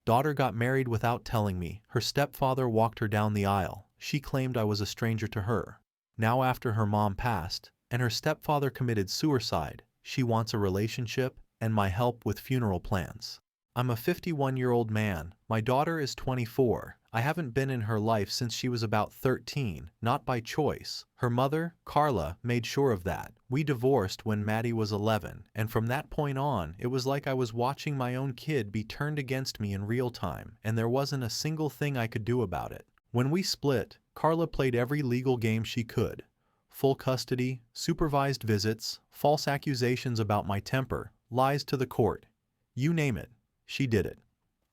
Daughter got married without telling me. Her stepfather walked her down the aisle. She claimed I was a stranger to her. Now after her mom passed, and her stepfather committed suicide, she wants a relationship and my help with funeral plans. I'm a 51-year-old man. My daughter is 24. I haven't been in her life since she was about 13, not by choice. Her mother, Carla, made sure of that. We divorced when Maddie was 11, and from that point on, it was like I was watching my own kid be turned against me in real time, and there wasn't a single thing I could do about it. When we split, Carla played every legal game she could. Full custody, supervised visits, false accusations about my temper, lies to the court. You name it, she did it.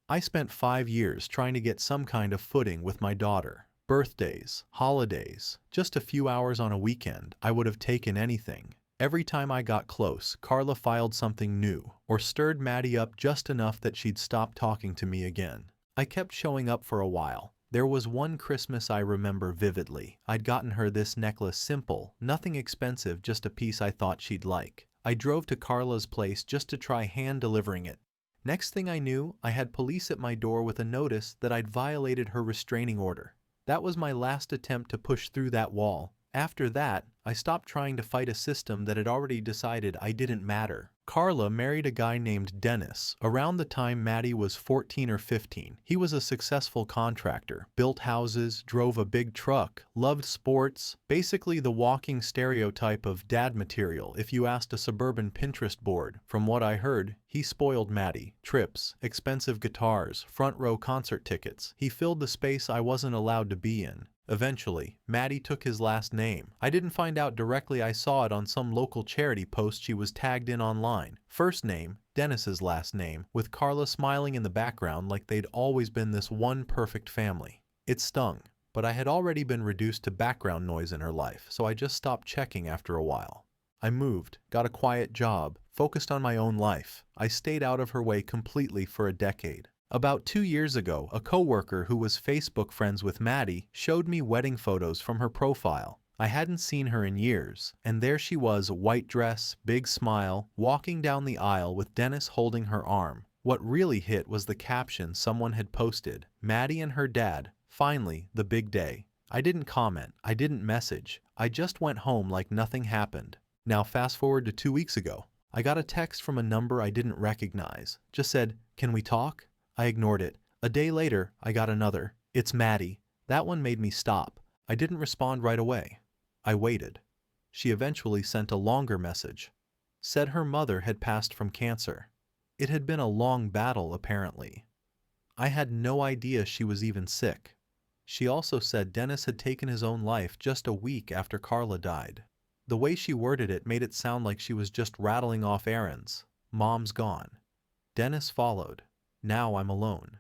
I spent 5 years trying to get some kind of footing with my daughter. Birthdays, holidays, just a few hours on a weekend, I would have taken anything. Every time I got close, Carla filed something new, or stirred Maddie up just enough that she'd stop talking to me again. I kept showing up for a while. There was one Christmas I remember vividly. I'd gotten her this necklace, simple, nothing expensive, just a piece I thought she'd like. I drove to Carla's place just to try hand-delivering it. Next thing I knew, I had police at my door with a notice that I'd violated her restraining order. That was my last attempt to push through that wall. After that, I stopped trying to fight a system that had already decided I didn't matter. Carla married a guy named Dennis around the time Maddie was 14 or 15. He was a successful contractor, built houses, drove a big truck, loved sports, basically the walking stereotype of dad material if you asked a suburban Pinterest board. From what I heard, he spoiled Maddie. Trips, expensive guitars, front row concert tickets. He filled the space I wasn't allowed to be in. Eventually, Maddie took his last name. I didn't find out directly, I saw it on some local charity post she was tagged in online. First name, Dennis's last name, with Carla smiling in the background like they'd always been this one perfect family. It stung, but I had already been reduced to background noise in her life, so I just stopped checking after a while. I moved, got a quiet job, focused on my own life. I stayed out of her way completely for a decade. About 2 years ago, a coworker who was Facebook friends with Maddie showed me wedding photos from her profile. I hadn't seen her in years, and there she was, white dress, big smile, walking down the aisle with Dennis holding her arm. What really hit was the caption someone had posted, Maddie and her dad, finally, the big day. I didn't comment, I didn't message, I just went home like nothing happened. Now fast forward to 2 weeks ago. I got a text from a number I didn't recognize. Just said, "Can we talk?" I ignored it. A day later, I got another. "It's Maddie." That one made me stop. I didn't respond right away. I waited. She eventually sent a longer message. Said her mother had passed from cancer. It had been a long battle, apparently. I had no idea she was even sick. She also said Dennis had taken his own life just a week after Carla died. The way she worded it made it sound like she was just rattling off errands. Mom's gone. Dennis followed. Now I'm alone.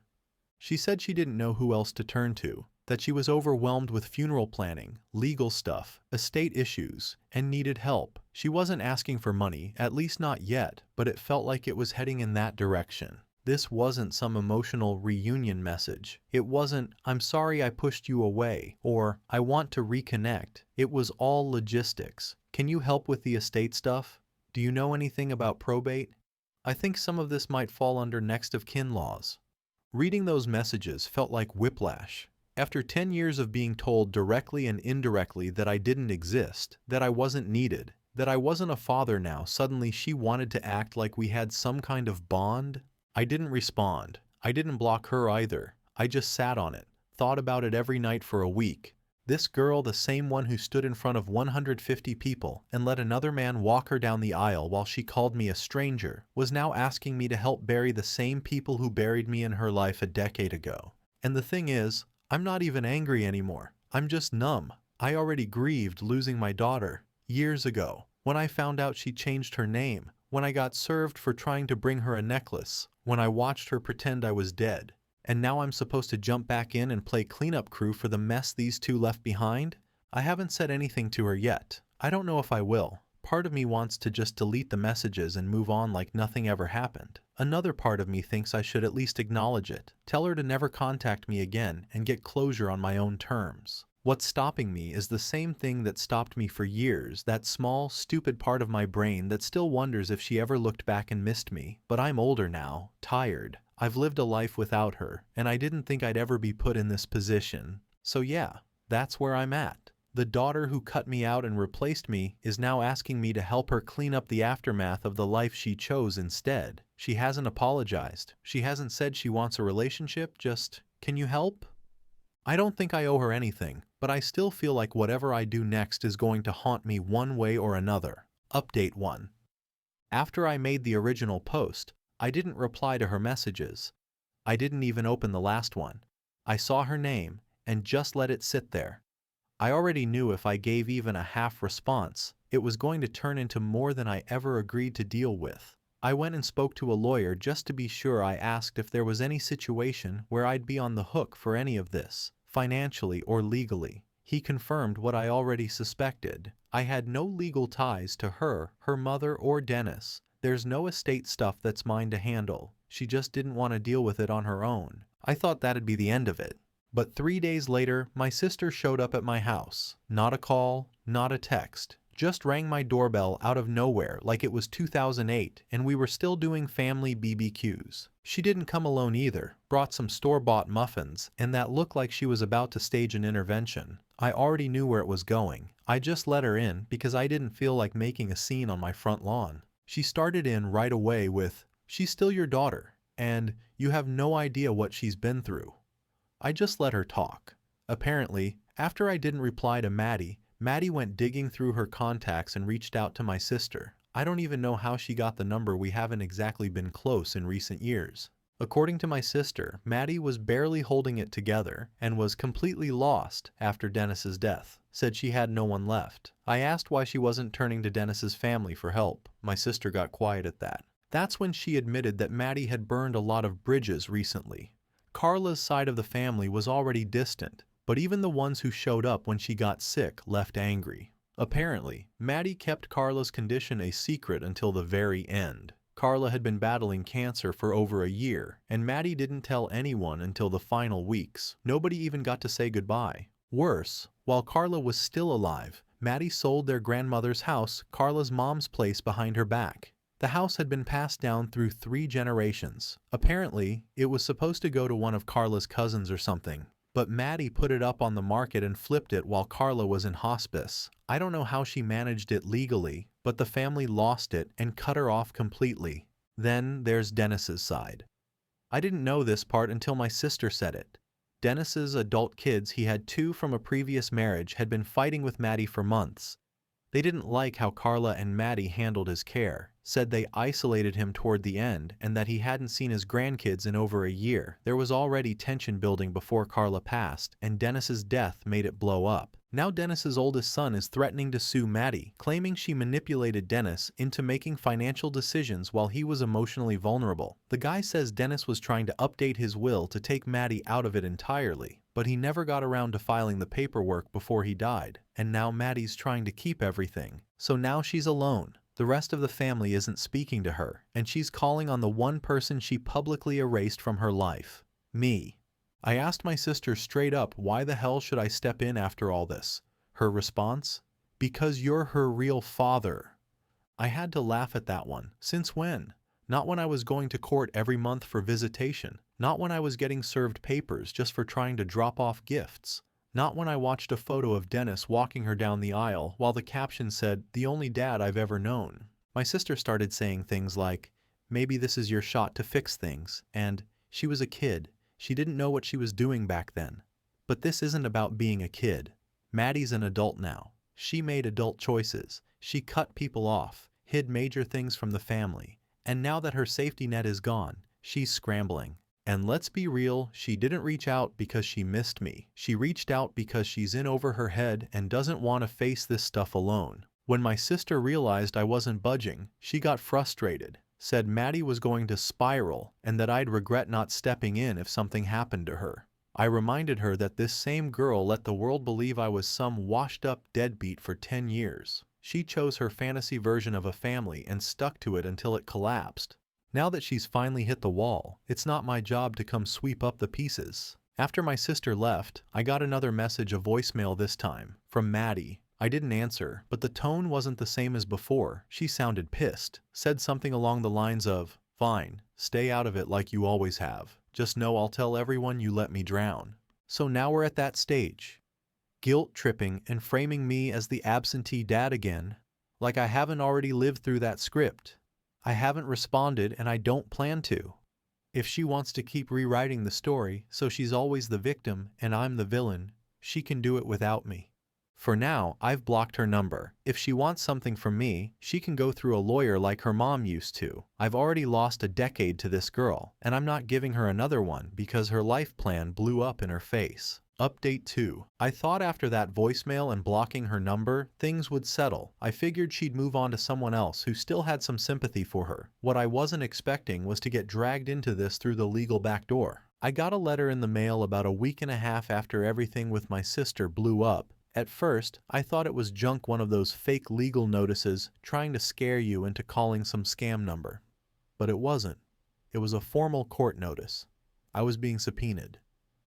She said she didn't know who else to turn to, that she was overwhelmed with funeral planning, legal stuff, estate issues, and needed help. She wasn't asking for money, at least not yet, but it felt like it was heading in that direction. This wasn't some emotional reunion message. It wasn't, "I'm sorry I pushed you away," or "I want to reconnect." It was all logistics. "Can you help with the estate stuff? Do you know anything about probate?" I think some of this might fall under next of kin laws. Reading those messages felt like whiplash. After 10 years of being told directly and indirectly that I didn't exist, that I wasn't needed, that I wasn't a father now, suddenly she wanted to act like we had some kind of bond. I didn't respond. I didn't block her either. I just sat on it, thought about it every night for a week. This girl, the same one who stood in front of 150 people and let another man walk her down the aisle while she called me a stranger, was now asking me to help bury the same people who buried me in her life a decade ago. And the thing is, I'm not even angry anymore. I'm just numb. I already grieved losing my daughter years ago, when I found out she changed her name, when I got served for trying to bring her a necklace, when I watched her pretend I was dead. And now I'm supposed to jump back in and play cleanup crew for the mess these two left behind? I haven't said anything to her yet. I don't know if I will. Part of me wants to just delete the messages and move on like nothing ever happened. Another part of me thinks I should at least acknowledge it, tell her to never contact me again, and get closure on my own terms. What's stopping me is the same thing that stopped me for years, that small, stupid part of my brain that still wonders if she ever looked back and missed me. But I'm older now, tired. I've lived a life without her, and I didn't think I'd ever be put in this position. So yeah, that's where I'm at. The daughter who cut me out and replaced me is now asking me to help her clean up the aftermath of the life she chose instead. She hasn't apologized. She hasn't said she wants a relationship, just, can you help? I don't think I owe her anything, but I still feel like whatever I do next is going to haunt me one way or another. Update 1. After I made the original post, I didn't reply to her messages. I didn't even open the last one. I saw her name and just let it sit there. I already knew if I gave even a half response, it was going to turn into more than I ever agreed to deal with. I went and spoke to a lawyer just to be sure. I asked if there was any situation where I'd be on the hook for any of this, financially or legally. He confirmed what I already suspected. I had no legal ties to her, her mother, or Dennis. There's no estate stuff that's mine to handle. She just didn't want to deal with it on her own. I thought that'd be the end of it. But 3 days later, my sister showed up at my house. Not a call, not a text. Just rang my doorbell out of nowhere like it was 2008 and we were still doing family BBQs. She didn't come alone either, brought some store-bought muffins, and that looked like she was about to stage an intervention. I already knew where it was going. I just let her in because I didn't feel like making a scene on my front lawn. She started in right away with, "She's still your daughter, and you have no idea what she's been through." I just let her talk. Apparently, after I didn't reply to Maddie went digging through her contacts and reached out to my sister. I don't even know how she got the number. We haven't exactly been close in recent years. According to my sister, Maddie was barely holding it together and was completely lost after Dennis's death. Said she had no one left. I asked why she wasn't turning to Dennis's family for help. My sister got quiet at that. That's when she admitted that Maddie had burned a lot of bridges recently. Carla's side of the family was already distant, but even the ones who showed up when she got sick left angry. Apparently, Maddie kept Carla's condition a secret until the very end. Carla had been battling cancer for over a year, and Maddie didn't tell anyone until the final weeks. Nobody even got to say goodbye. Worse, while Carla was still alive, Maddie sold their grandmother's house, Carla's mom's place, behind her back. The house had been passed down through 3 generations. Apparently, it was supposed to go to one of Carla's cousins or something. But Maddie put it up on the market and flipped it while Carla was in hospice. I don't know how she managed it legally, but the family lost it and cut her off completely. Then there's Dennis's side. I didn't know this part until my sister said it. Dennis's adult kids, he had 2 from a previous marriage, had been fighting with Maddie for months. They didn't like how Carla and Maddie handled his care, said they isolated him toward the end and that he hadn't seen his grandkids in over a year. There was already tension building before Carla passed, and Dennis's death made it blow up. Now Dennis's oldest son is threatening to sue Maddie, claiming she manipulated Dennis into making financial decisions while he was emotionally vulnerable. The guy says Dennis was trying to update his will to take Maddie out of it entirely, but he never got around to filing the paperwork before he died, and now Maddie's trying to keep everything. So now she's alone. The rest of the family isn't speaking to her, and she's calling on the one person she publicly erased from her life, me. I asked my sister straight up, why the hell should I step in after all this? Her response? Because you're her real father. I had to laugh at that one. Since when? Not when I was going to court every month for visitation. Not when I was getting served papers just for trying to drop off gifts. Not when I watched a photo of Dennis walking her down the aisle while the caption said, "The only dad I've ever known." My sister started saying things like, "Maybe this is your shot to fix things," and "She was a kid. She didn't know what she was doing back then." But this isn't about being a kid. Maddie's an adult now. She made adult choices. She cut people off, hid major things from the family. And now that her safety net is gone, she's scrambling. And let's be real, she didn't reach out because she missed me. She reached out because she's in over her head and doesn't want to face this stuff alone. When my sister realized I wasn't budging, she got frustrated, said Maddie was going to spiral and that I'd regret not stepping in if something happened to her. I reminded her that this same girl let the world believe I was some washed-up deadbeat for 10 years. She chose her fantasy version of a family and stuck to it until it collapsed. Now that she's finally hit the wall, it's not my job to come sweep up the pieces. After my sister left, I got another message, a voicemail this time, from Maddie. I didn't answer, but the tone wasn't the same as before. She sounded pissed, said something along the lines of, Fine, stay out of it like you always have. Just know I'll tell everyone you let me drown. So now we're at that stage. Guilt-tripping and framing me as the absentee dad again, like I haven't already lived through that script. I haven't responded and I don't plan to. If she wants to keep rewriting the story so she's always the victim and I'm the villain, she can do it without me. For now, I've blocked her number. If she wants something from me, she can go through a lawyer like her mom used to. I've already lost a decade to this girl, and I'm not giving her another one because her life plan blew up in her face. Update 2. I thought after that voicemail and blocking her number, things would settle. I figured she'd move on to someone else who still had some sympathy for her. What I wasn't expecting was to get dragged into this through the legal back door. I got a letter in the mail about a week and a half after everything with my sister blew up. At first, I thought it was junk, one of those fake legal notices trying to scare you into calling some scam number. But it wasn't. It was a formal court notice. I was being subpoenaed.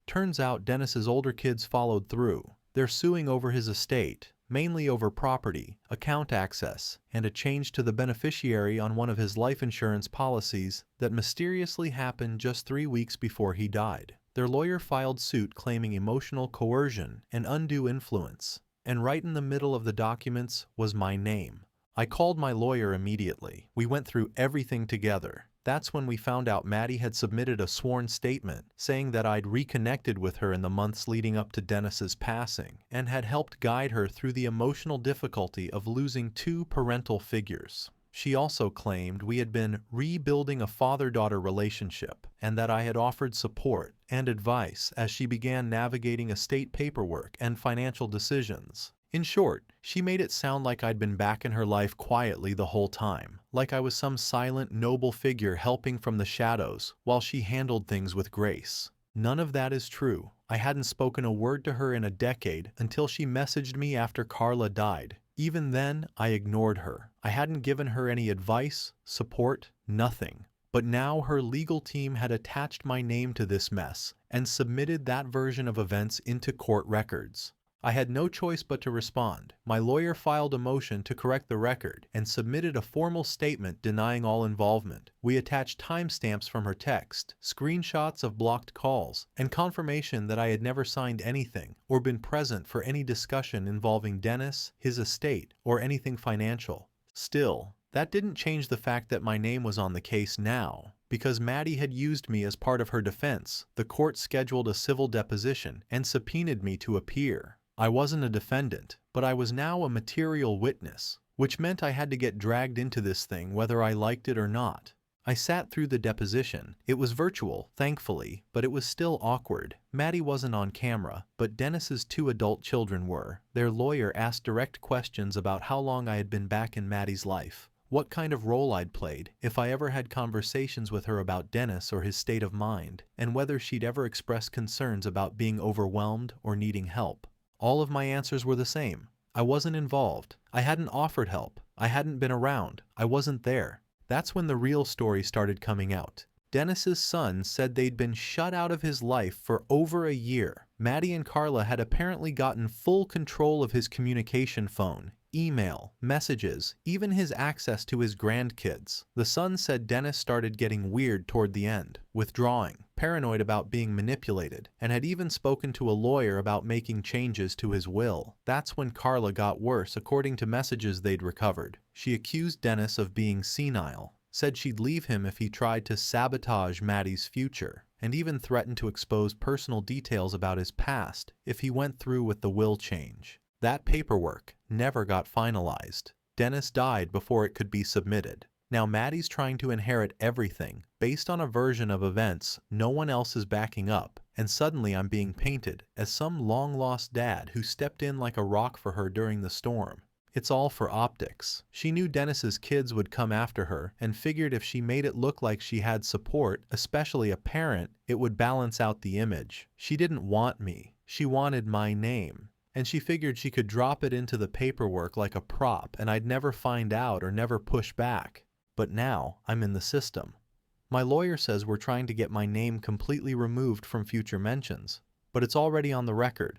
Turns out Dennis's older kids followed through. They're suing over his estate, mainly over property, account access, and a change to the beneficiary on one of his life insurance policies that mysteriously happened just 3 weeks before he died. Their lawyer filed suit claiming emotional coercion and undue influence, and right in the middle of the documents was my name. I called my lawyer immediately. We went through everything together. That's when we found out Maddie had submitted a sworn statement saying that I'd reconnected with her in the months leading up to Dennis's passing and had helped guide her through the emotional difficulty of losing 2 parental figures. She also claimed we had been rebuilding a father-daughter relationship and that I had offered support and advice as she began navigating estate paperwork and financial decisions. In short, she made it sound like I'd been back in her life quietly the whole time, like I was some silent, noble figure helping from the shadows while she handled things with grace. None of that is true. I hadn't spoken a word to her in a decade until she messaged me after Carla died. Even then, I ignored her. I hadn't given her any advice, support, nothing. But now her legal team had attached my name to this mess and submitted that version of events into court records. I had no choice but to respond. My lawyer filed a motion to correct the record and submitted a formal statement denying all involvement. We attached timestamps from her text, screenshots of blocked calls, and confirmation that I had never signed anything or been present for any discussion involving Dennis, his estate, or anything financial. Still, that didn't change the fact that my name was on the case now. Because Maddie had used me as part of her defense, the court scheduled a civil deposition and subpoenaed me to appear. I wasn't a defendant, but I was now a material witness, which meant I had to get dragged into this thing whether I liked it or not. I sat through the deposition. It was virtual, thankfully, but it was still awkward. Maddie wasn't on camera, but Dennis's 2 adult children were. Their lawyer asked direct questions about how long I had been back in Maddie's life, what kind of role I'd played, if I ever had conversations with her about Dennis or his state of mind, and whether she'd ever expressed concerns about being overwhelmed or needing help. All of my answers were the same. I wasn't involved. I hadn't offered help. I hadn't been around. I wasn't there. That's when the real story started coming out. Dennis's son said they'd been shut out of his life for over a year. Maddie and Carla had apparently gotten full control of his communication phone, email, messages, even his access to his grandkids. The son said Dennis started getting weird toward the end, withdrawing, paranoid about being manipulated, and had even spoken to a lawyer about making changes to his will. That's when Carla got worse, according to messages they'd recovered. She accused Dennis of being senile, said she'd leave him if he tried to sabotage Maddie's future, and even threatened to expose personal details about his past if he went through with the will change. That paperwork never got finalized. Dennis died before it could be submitted. Now Maddie's trying to inherit everything based on a version of events no one else is backing up, and suddenly I'm being painted as some long-lost dad who stepped in like a rock for her during the storm. It's all for optics. She knew Dennis's kids would come after her and figured if she made it look like she had support, especially a parent, it would balance out the image. She didn't want me. She wanted my name. And she figured she could drop it into the paperwork like a prop and I'd never find out or never push back. But now I'm in the system. My lawyer says we're trying to get my name completely removed from future mentions, but it's already on the record.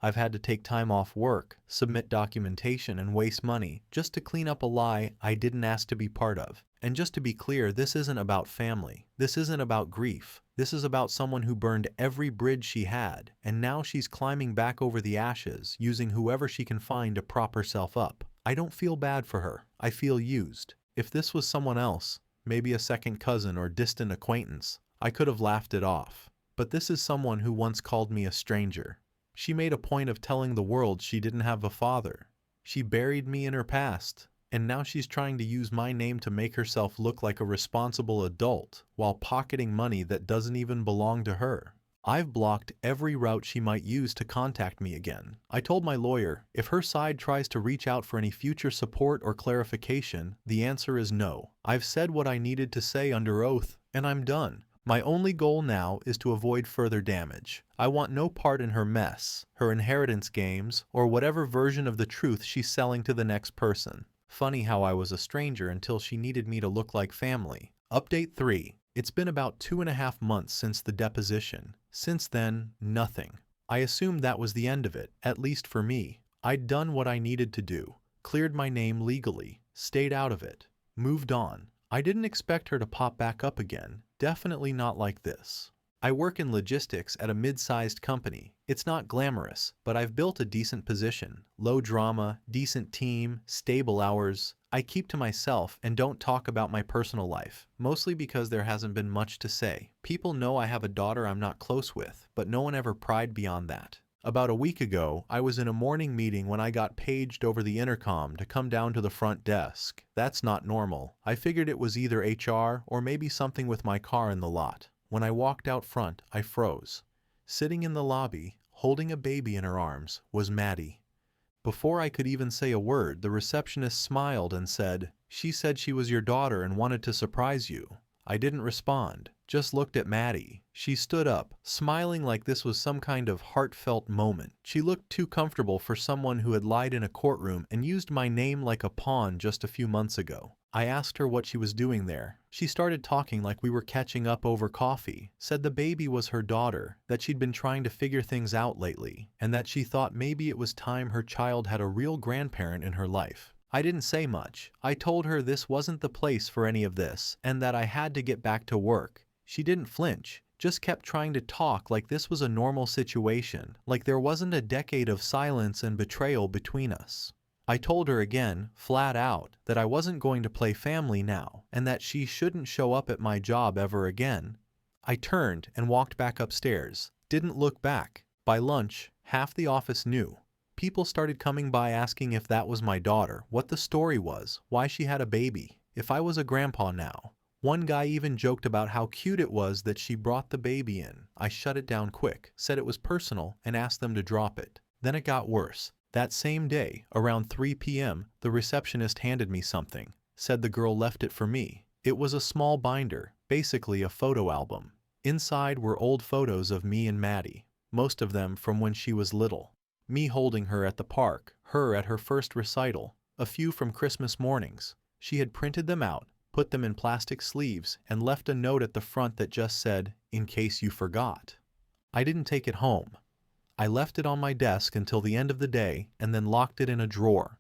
I've had to take time off work, submit documentation, and waste money just to clean up a lie I didn't ask to be part of. And just to be clear, this isn't about family. This isn't about grief. This is about someone who burned every bridge she had, and now she's climbing back over the ashes, using whoever she can find to prop herself up. I don't feel bad for her. I feel used. If this was someone else, maybe a second cousin or distant acquaintance, I could have laughed it off. But this is someone who once called me a stranger. She made a point of telling the world she didn't have a father. She buried me in her past, and now she's trying to use my name to make herself look like a responsible adult while pocketing money that doesn't even belong to her. I've blocked every route she might use to contact me again. I told my lawyer, if her side tries to reach out for any future support or clarification, the answer is no. I've said what I needed to say under oath, and I'm done. My only goal now is to avoid further damage. I want no part in her mess, her inheritance games, or whatever version of the truth she's selling to the next person. Funny how I was a stranger until she needed me to look like family. Update 3. It's been about 2.5 months since the deposition. Since then, nothing. I assumed that was the end of it, at least for me. I'd done what I needed to do, cleared my name legally, stayed out of it, moved on. I didn't expect her to pop back up again, definitely not like this. I work in logistics at a mid-sized company. It's not glamorous, but I've built a decent position. Low drama, decent team, stable hours. I keep to myself and don't talk about my personal life, mostly because there hasn't been much to say. People know I have a daughter I'm not close with, but no one ever pried beyond that. About a week ago, I was in a morning meeting when I got paged over the intercom to come down to the front desk. That's not normal. I figured it was either HR or maybe something with my car in the lot. When I walked out front, I froze. Sitting in the lobby, holding a baby in her arms, was Maddie. Before I could even say a word, the receptionist smiled and said, "She said she was your daughter and wanted to surprise you." I didn't respond, just looked at Maddie. She stood up, smiling like this was some kind of heartfelt moment. She looked too comfortable for someone who had lied in a courtroom and used my name like a pawn just a few months ago. I asked her what she was doing there. She started talking like we were catching up over coffee, said the baby was her daughter, that she'd been trying to figure things out lately, and that she thought maybe it was time her child had a real grandparent in her life. I didn't say much. I told her this wasn't the place for any of this, and that I had to get back to work. She didn't flinch, just kept trying to talk like this was a normal situation, like there wasn't a decade of silence and betrayal between us. I told her again, flat out, that I wasn't going to play family now, and that she shouldn't show up at my job ever again. I turned and walked back upstairs, didn't look back. By lunch, half the office knew. People started coming by asking if that was my daughter, what the story was, why she had a baby, if I was a grandpa now. One guy even joked about how cute it was that she brought the baby in. I shut it down quick, said it was personal, and asked them to drop it. Then it got worse. That same day, around 3 p.m., the receptionist handed me something, said the girl left it for me. It was a small binder, basically a photo album. Inside were old photos of me and Maddie, most of them from when she was little. Me holding her at the park, her at her first recital, a few from Christmas mornings. She had printed them out, put them in plastic sleeves, and left a note at the front that just said, "In case you forgot." I didn't take it home. I left it on my desk until the end of the day and then locked it in a drawer.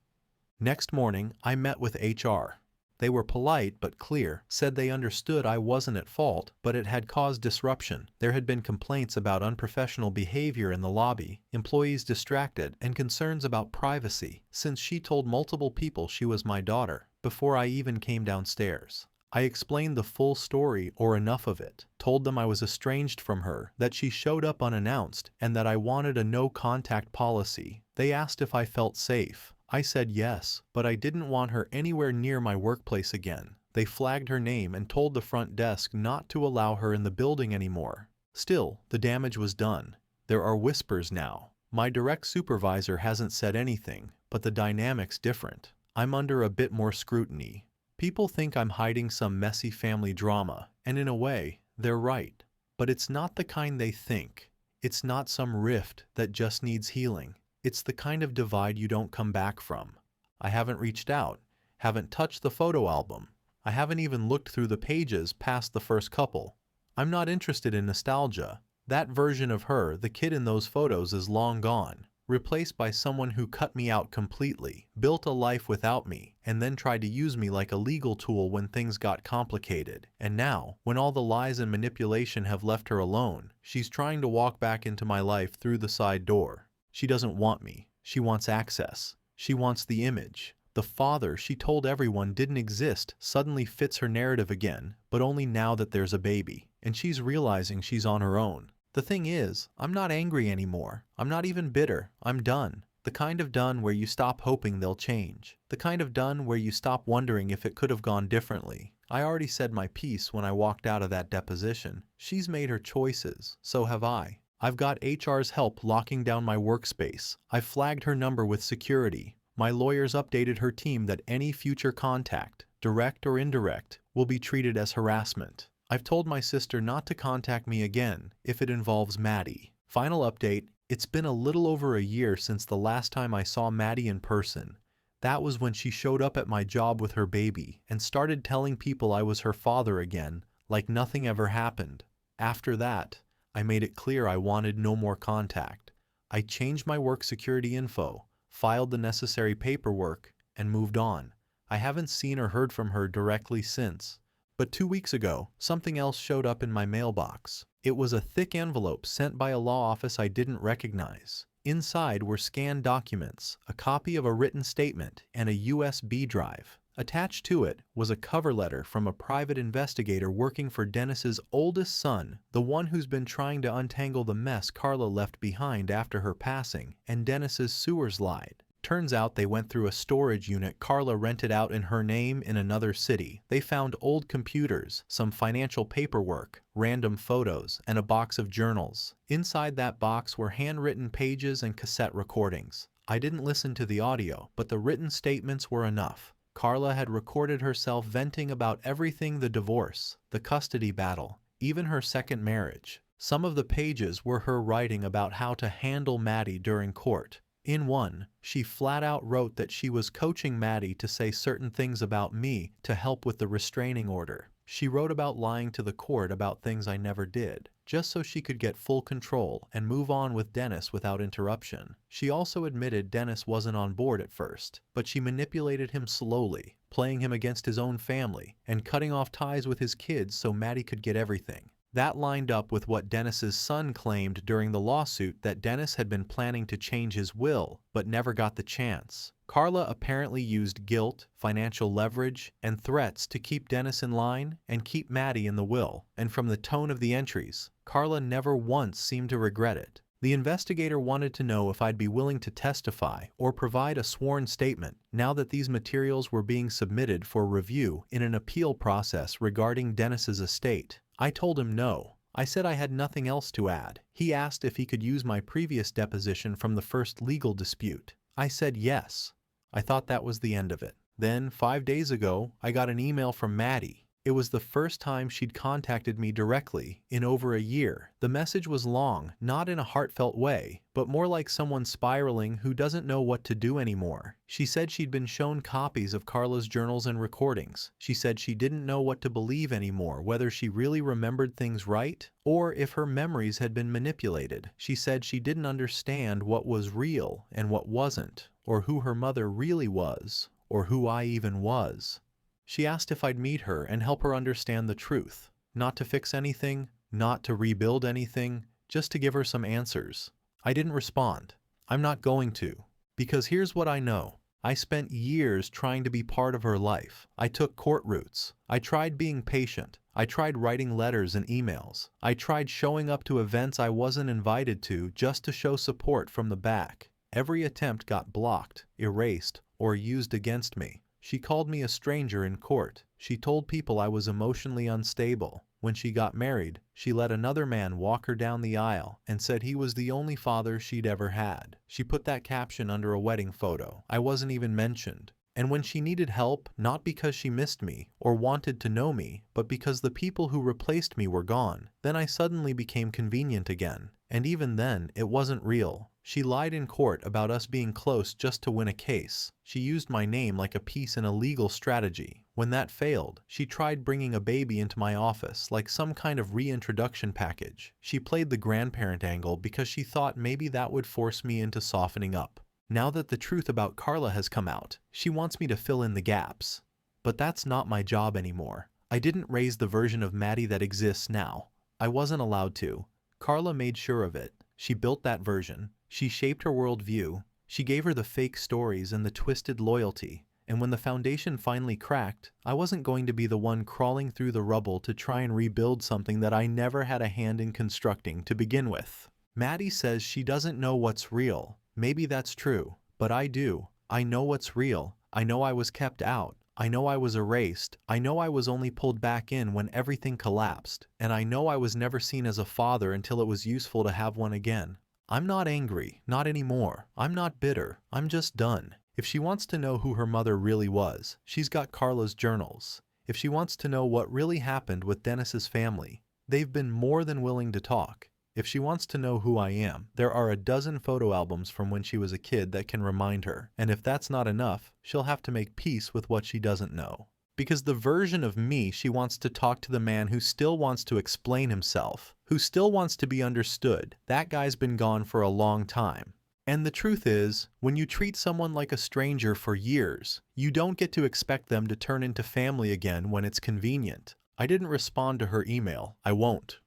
Next morning, I met with HR. They were polite but clear, said they understood I wasn't at fault, but it had caused disruption. There had been complaints about unprofessional behavior in the lobby, employees distracted, and concerns about privacy, since she told multiple people she was my daughter, before I even came downstairs. I explained the full story, or enough of it, told them I was estranged from her, that she showed up unannounced, and that I wanted a no-contact policy. They asked if I felt safe. I said yes, but I didn't want her anywhere near my workplace again. They flagged her name and told the front desk not to allow her in the building anymore. Still, the damage was done. There are whispers now. My direct supervisor hasn't said anything, but the dynamic's different. I'm under a bit more scrutiny. People think I'm hiding some messy family drama, and in a way, they're right. But it's not the kind they think. It's not some rift that just needs healing. It's the kind of divide you don't come back from. I haven't reached out, haven't touched the photo album. I haven't even looked through the pages past the first couple. I'm not interested in nostalgia. That version of her, the kid in those photos, is long gone. replaced by someone who cut me out completely, built a life without me, and then tried to use me like a legal tool when things got complicated. And now, when all the lies and manipulation have left her alone, she's trying to walk back into my life through the side door. She doesn't want me. She wants access. She wants the image. The father she told everyone didn't exist suddenly fits her narrative again, but only now that there's a baby, and she's realizing she's on her own. The thing is, I'm not angry anymore. I'm not even bitter. I'm done. The kind of done where you stop hoping they'll change. The kind of done where you stop wondering if it could have gone differently. I already said my piece when I walked out of that deposition. She's made her choices. So have I. I've got HR's help locking down my workspace. I've flagged her number with security. My lawyers updated her team that any future contact, direct or indirect, will be treated as harassment. I've told my sister not to contact me again if it involves Maddie. Final update, it's been a little over a year since the last time I saw Maddie in person. That was when she showed up at my job with her baby and started telling people I was her father again, like nothing ever happened. After that, I made it clear I wanted no more contact. I changed my work security info, filed the necessary paperwork, and moved on. I haven't seen or heard from her directly since. But 2 weeks ago, something else showed up in my mailbox. It was a thick envelope sent by a law office I didn't recognize. Inside were scanned documents, a copy of a written statement, and a USB drive. Attached to it was a cover letter from a private investigator working for Dennis's oldest son, the one who's been trying to untangle the mess Carla left behind after her passing, and Dennis's SewerSide. Turns out they went through a storage unit Carla rented out in her name in another city. They found old computers, some financial paperwork, random photos, and a box of journals. Inside that box were handwritten pages and cassette recordings. I didn't listen to the audio, but the written statements were enough. Carla had recorded herself venting about everything: the divorce, the custody battle, even her second marriage. Some of the pages were her writing about how to handle Maddie during court. In one, she flat out wrote that she was coaching Maddie to say certain things about me to help with the restraining order. She wrote about lying to the court about things I never did, just so she could get full control and move on with Dennis without interruption. She also admitted Dennis wasn't on board at first, but she manipulated him slowly, playing him against his own family and cutting off ties with his kids so Maddie could get everything. That lined up with what Dennis's son claimed during the lawsuit, that Dennis had been planning to change his will, but never got the chance. Carla apparently used guilt, financial leverage, and threats to keep Dennis in line and keep Maddie in the will, and from the tone of the entries, Carla never once seemed to regret it. The investigator wanted to know if I'd be willing to testify or provide a sworn statement now that these materials were being submitted for review in an appeal process regarding Dennis's estate. I told him no. I said I had nothing else to add. He asked if he could use my previous deposition from the first legal dispute. I said yes. I thought that was the end of it. Then, 5 days ago, I got an email from Maddie. It was the first time she'd contacted me directly in over a year. The message was long, not in a heartfelt way, but more like someone spiraling who doesn't know what to do anymore. She said she'd been shown copies of Carla's journals and recordings. She said she didn't know what to believe anymore, whether she really remembered things right or if her memories had been manipulated. She said she didn't understand what was real and what wasn't, or who her mother really was, or who I even was. She asked if I'd meet her and help her understand the truth. Not to fix anything, not to rebuild anything, just to give her some answers. I didn't respond. I'm not going to. Because here's what I know. I spent years trying to be part of her life. I took court routes. I tried being patient. I tried writing letters and emails. I tried showing up to events I wasn't invited to just to show support from the back. Every attempt got blocked, erased, or used against me. She called me a stranger in court. She told people I was emotionally unstable. When she got married, she let another man walk her down the aisle and said he was the only father she'd ever had. She put that caption under a wedding photo. I wasn't even mentioned. And when she needed help, not because she missed me or wanted to know me, but because the people who replaced me were gone, then I suddenly became convenient again. And even then, it wasn't real. She lied in court about us being close just to win a case. She used my name like a piece in a legal strategy. When that failed, she tried bringing a baby into my office like some kind of reintroduction package. She played the grandparent angle because she thought maybe that would force me into softening up. Now that the truth about Carla has come out, she wants me to fill in the gaps. But that's not my job anymore. I didn't raise the version of Maddie that exists now. I wasn't allowed to. Carla made sure of it. She built that version. She shaped her worldview. She gave her the fake stories and the twisted loyalty. And when the foundation finally cracked, I wasn't going to be the one crawling through the rubble to try and rebuild something that I never had a hand in constructing to begin with. Maddie says she doesn't know what's real. Maybe that's true, but I do. I know what's real. I know I was kept out. I know I was erased. I know I was only pulled back in when everything collapsed. And I know I was never seen as a father until it was useful to have one again. I'm not angry, not anymore. I'm not bitter. I'm just done. If she wants to know who her mother really was, she's got Carla's journals. If she wants to know what really happened with Dennis's family, they've been more than willing to talk. If she wants to know who I am, there are a dozen photo albums from when she was a kid that can remind her. And if that's not enough, she'll have to make peace with what she doesn't know. Because the version of me she wants to talk to the man who still wants to explain himself, who still wants to be understood, that guy's been gone for a long time. And the truth is, when you treat someone like a stranger for years, you don't get to expect them to turn into family again when it's convenient. I didn't respond to her email. I won't.